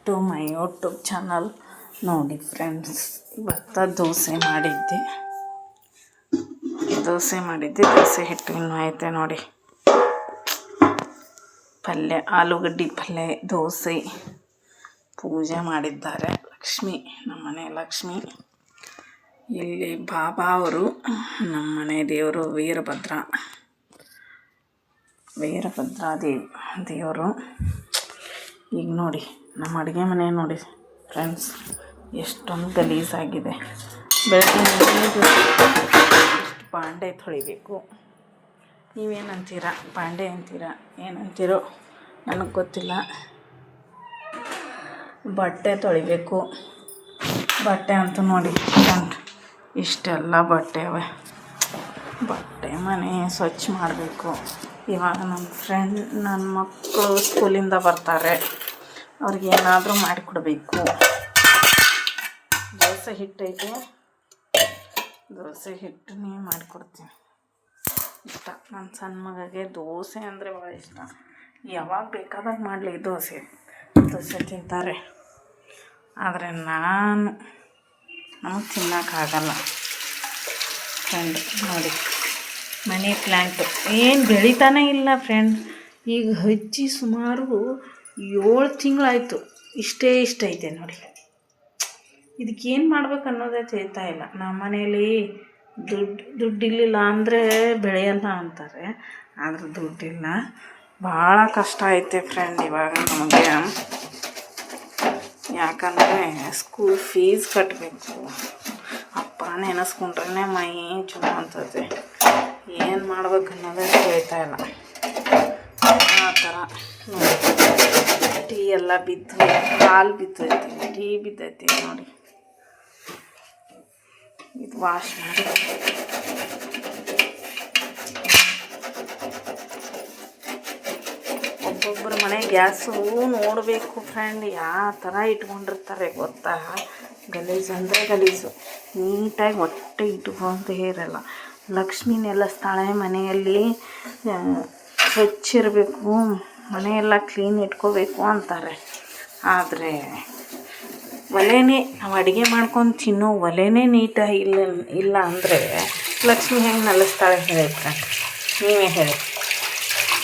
To my YouTube channel. ನೋಡಿ friends, ಇವತ್ತು ದೋಸೆ ಮಾಡಿದ್ದೆ. ದೋಸೆ ಹಿಟ್ಟು ಇನ್ನೂ ಐತೆ ನೋಡಿ. ಪಲ್ಯ, ಆಲೂಗಡ್ಡೆ ಪಲ್ಯ, ದೋಸೆ. ಪೂಜೆ ಮಾಡಿದ್ದಾರೆ ಲಕ್ಷ್ಮಿ, ನಮ್ಮನೆ ಲಕ್ಷ್ಮಿ. ಇಲ್ಲಿ ಬಾಬಾ ಅವರು, ನಮ್ಮನೆ ದೇವರು ವೀರಭದ್ರ ದೇವರು. ಈಗ ನೋಡಿ ನಮ್ಮ ಅಡುಗೆ ಮನೆ ನೋಡಿ ಫ್ರೆಂಡ್ಸ್, ಎಷ್ಟೊಂದು ಗಲೀಜಾಗಿದೆ. ಬೆಳಗ್ಗೆ ಇಷ್ಟು ಬಾಂಡೆ ತೊಳಿಬೇಕು. ನೀವೇನಂತೀರ? ಬಾಂಡೆ ಅಂತೀರ, ಏನಂತೀರೋ ನನಗೆ ಗೊತ್ತಿಲ್ಲ. ಬಟ್ಟೆ ತೊಳಿಬೇಕು. ಬಟ್ಟೆ ಅಂತೂ ನೋಡಿ ಇಷ್ಟೆಲ್ಲ ಬಟ್ಟೆ ಅವೆ. ಬಟ್ಟೆ ಮನೆ ಸ್ವಚ್ಛ ಮಾಡಬೇಕು. ಇವಾಗ ನನ್ನ ಮಕ್ಕಳು ಸ್ಕೂಲಿಂದ ಬರ್ತಾರೆ, ಅವ್ರಿಗೆ ಏನಾದರೂ ಮಾಡಿಕೊಡ್ಬೇಕು. ದೋಸೆ ಹಿಟ್ಟೈತೆ, ದೋಸೆ ಹಿಟ್ಟನ್ನೇ ಮಾಡಿಕೊಡ್ತೀನಿ. ಇಷ್ಟ ನನ್ನ ಸಣ್ಣ ಮಗಗೆ ದೋಸೆ ಅಂದರೆ ಭಾಳ ಇಷ್ಟ. ಯಾವಾಗ ಬೇಕಾದಾಗ ಮಾಡಲಿ ದೋಸೆ ತಿಂತಾರೆ. ಆದರೆ ನಮಗೆ ತಿನ್ನೋಕ್ಕಾಗಲ್ಲ ಫ್ರೆಂಡ್. ನೋಡಿ ಮನಿ ಪ್ಲ್ಯಾಂಟ್ ಏನು ಬೆಳಿತಾನೇ ಇಲ್ಲ ಫ್ರೆಂಡ್. ಈಗ ಹಚ್ಚಿ ಸುಮಾರು 7 ತಿಂಗಳಾಯಿತು. ಇಷ್ಟೇ ಐತೆ ನೋಡಿ. ಇದಕ್ಕೇನು ಮಾಡ್ಬೇಕು ಅನ್ನೋದೇ ತಿಳಿತಾ ಇಲ್ಲ. ನಮ್ಮ ಮನೇಲಿ ದುಡ್ಡು ಇರಲಿಲ್ಲ ಅಂದರೆ ಬೆಳೆಯಲ್ಲ ಅಂತಾರೆ. ಆದರೆ ದುಡ್ಡಿಲ್ಲ, ಭಾಳ ಕಷ್ಟ ಐತೆ ಫ್ರೆಂಡ್ ಇವಾಗ ನಮಗೆ. ಯಾಕಂದರೆ ಸ್ಕೂಲ್ ಫೀಸ್ ಕಟ್ಟಬೇಕು. ಅಪ್ಪ ನೆನೆಸ್ಕೊಂಡ್ರೆ ಮೈ ಚಲೋ ಅಂತದೆ. ಏನು ಮಾಡ್ಬೇಕು ಅನ್ನೋದೇ ತಿಳಿತಾ ಇಲ್ಲ. ಆ ಥರ ನೋಡಿ, ಟೀ ಎಲ್ಲ ಬಿದ್ದು, ಹಾಲು ಬಿದ್ದೈತಿ, ಟೀ ಬಿದ್ದೈತಿ ನೋಡಿ. ಇದು ವಾಶ್ ಮಾಡಿ ಒಬ್ಬೊಬ್ಬರ ಮನೆ ಗ್ಯಾಸು ನೋಡಬೇಕು ಫ್ರೆಂಡ್, ಯಾವ ಥರ ಇಟ್ಕೊಂಡಿರ್ತಾರೆ ಗೊತ್ತಾ. ಗಲೀಜು ಅಂದರೆ ಗಲೀಜು, ನೀಟಾಗಿ ಒಟ್ಟೆ ಇಟ್ಕೊಂತ ಇರಲ್ಲ. ಲಕ್ಷ್ಮಿ ನೆಲೆಸ್ತಾಳೆ ಮನೆಯಲ್ಲಿ, ಸ್ವಚ್ಛ ಇರಬೇಕು, ಮನೆಯೆಲ್ಲ ಕ್ಲೀನ್ ಇಟ್ಕೋಬೇಕು ಅಂತಾರೆ. ಆದರೆ ಒಲೆನೇ, ನಾವು ಅಡುಗೆ ಮಾಡ್ಕೊಂಡು ತಿನ್ನೋ ಒಲೆನೇ ನೀಟಾಗಿ ಇಲ್ಲ ಅಂದರೆ ಲಕ್ಷ್ಮಿ ಹೆಂಗೆ ನೆಲೆಸ್ತಾಳೆ ಹೇಳಿ ಫ್ರೆಂಡ್, ನೀವೇ ಹೇಳಿ.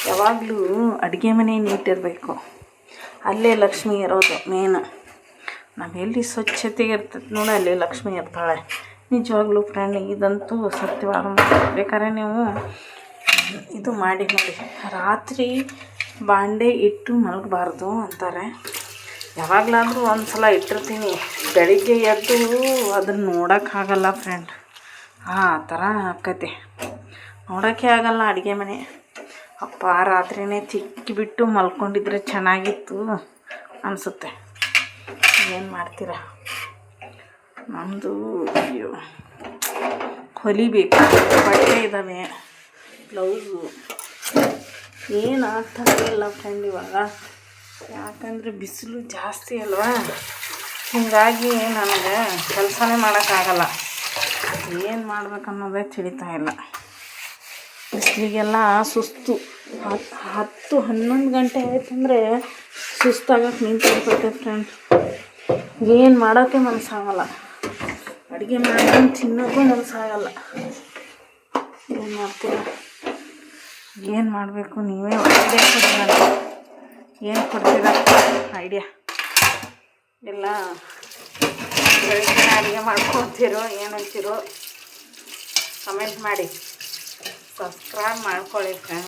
ಯಾವಾಗಲೂ ಅಡುಗೆ ಮನೆ ನೀಟಿರಬೇಕು, ಅಲ್ಲೇ ಲಕ್ಷ್ಮಿ ಇರೋದು ಮೇನ್. ನಾವು ಎಲ್ಲಿ ಸ್ವಚ್ಛತೆ ಇರ್ತದೆ ನೋಡಿ, ಅಲ್ಲಿ ಲಕ್ಷ್ಮಿ ಇರ್ತಾಳೆ ನಿಜವಾಗ್ಲೂ ಫ್ರೆಂಡ್. ಇದಂತೂ ಸತ್ಯವಾದ ಮಾತು. ಬೇಕಾದ್ರೆ ನೀವು ಇದು ಮಾಡಿ ನೋಡಿ, ರಾತ್ರಿ ಬಾಂಡೆ ಇಟ್ಟು ಮಲಗಬಾರ್ದು ಅಂತಾರೆ. ಯಾವಾಗಲಾದರೂ ಒಂದು ಸಲ ಇಟ್ಟಿರ್ತೀನಿ, ಬೆಳಿಗ್ಗೆ ಎದ್ದು ಅದನ್ನು ನೋಡೋಕ್ಕಾಗಲ್ಲ ಫ್ರೆಂಡ್. ಆ ಥರ ಆಕತೆ, ನೋಡೋಕ್ಕೆ ಆಗಲ್ಲ ಅಡುಗೆ ಮನೆ. ಅಪ್ಪ ರಾತ್ರಿನೇ ತಿಕ್ಕಿಬಿಟ್ಟು ಮಲ್ಕೊಂಡಿದ್ರೆ ಚೆನ್ನಾಗಿತ್ತು ಅನಿಸುತ್ತೆ. ಏನು ಮಾಡ್ತೀರಾ? ನಮ್ಮದು ಹೊಲಿಬೇಕು, ಬಟ್ಟೆ ಇದ್ದಾವೆ, ಬ್ಲೌಸು. ಏನು ಆಗ್ತಾನೆ ಇಲ್ಲ ಫ್ರೆಂಡ್ ಇವಾಗ. ಯಾಕಂದರೆ ಬಿಸಿಲು ಜಾಸ್ತಿ ಅಲ್ವಾ, ಹೀಗಾಗಿ ನನಗೆ ಕೆಲಸನೇ ಮಾಡೋಕ್ಕಾಗಲ್ಲ. ಏನು ಮಾಡ್ಬೇಕನ್ನೋದೇ ತಿಳಿತಾ ಇಲ್ಲ. ಬಿಸಿಲಿಗೆಲ್ಲ ಸುಸ್ತು. 10-11 ಗಂಟೆ ಆಯ್ತಂದರೆ ಸುಸ್ತಾಗಕ್ಕೆ ನಿಂತಿರ್ತೈತೆ ಫ್ರೆಂಡ್. ಏನು ಮಾಡೋಕ್ಕೆ ಮನಸ್ಸಾಗಲ್ಲ, ಅಡುಗೆ ಮಾಡ್ಕೊಂಡು ತಿನ್ನೋಕ್ಕೂ ಮನಸ್ಸಾಗಲ್ಲ. ಏನು ಮಾಡ್ತೀರ? ಏನು ಮಾಡಬೇಕು? ನೀವೇ ಐಡಿಯಾ ಕೊಡಿ. ಏನು ಕೊಡ್ತೀರ ಐಡಿಯಾ? ಎಲ್ಲ ಬೆಳಗ್ಗೆ ಅಡುಗೆ ಮಾಡ್ಕೊತೀರೋ ಏನಂತೀರೋ ಕಮೆಂಟ್ ಮಾಡಿ, ಸಬ್ಸ್ಕ್ರೈಬ್ ಮಾಡ್ಕೊಳ್ಳಿ ಫ್ರೆಂಡ್.